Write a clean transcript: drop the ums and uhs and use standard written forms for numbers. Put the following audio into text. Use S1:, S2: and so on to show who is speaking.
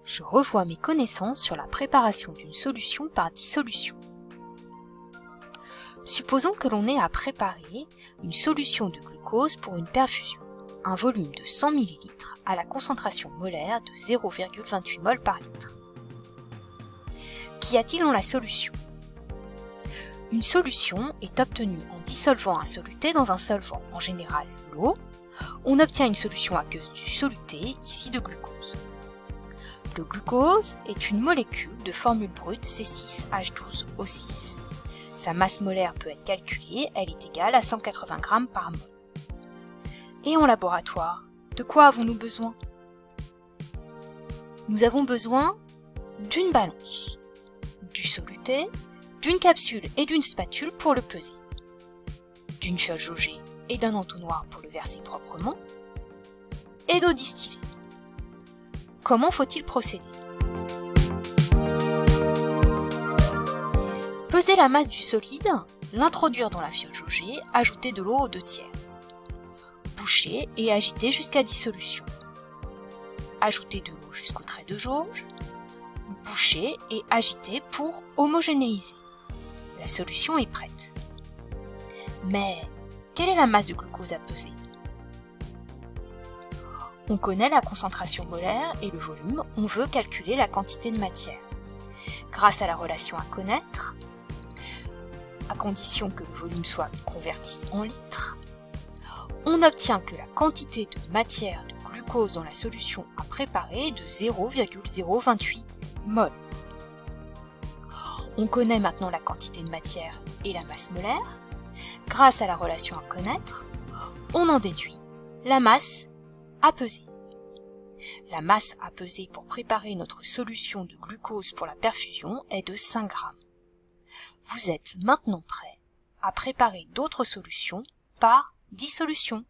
S1: Je revois mes connaissances sur la préparation d'une solution par dissolution. Supposons que l'on ait à préparer une solution de glucose pour une perfusion, un volume de 100 ml à la concentration molaire de 0,28 mol par litre. Qu'y a-t-il dans la solution? Une solution est obtenue en dissolvant un soluté dans un solvant, en général l'eau. On obtient une solution aqueuse du soluté, ici de glucose. Le glucose est une molécule de formule brute C6H12O6. Sa masse molaire peut être calculée, elle est égale à 180 g par mol. Et en laboratoire, de quoi avons-nous besoin? Nous avons besoin d'une balance, du soluté, d'une capsule et d'une spatule pour le peser, d'une fiole jaugée et d'un entonnoir pour le verser proprement, et d'eau distillée. Comment faut-il procéder? Peser la masse du solide, l'introduire dans la fiole jaugée, ajouter de l'eau aux 2/3. Boucher et agiter jusqu'à dissolution. Ajouter de l'eau jusqu'au trait de jauge. Boucher et agiter pour homogénéiser. La solution est prête. Mais quelle est la masse de glucose à peser? On connaît la concentration molaire et le volume, on veut calculer la quantité de matière. Grâce à la relation à connaître, à condition que le volume soit converti en litres, on obtient que la quantité de matière de glucose dans la solution à préparer est de 0,028 mol. On connaît maintenant la quantité de matière et la masse molaire. Grâce à la relation à connaître, on en déduit la masse à peser. La masse à peser pour préparer notre solution de glucose pour la perfusion est de 5 g. Vous êtes maintenant prêt à préparer d'autres solutions par dissolution.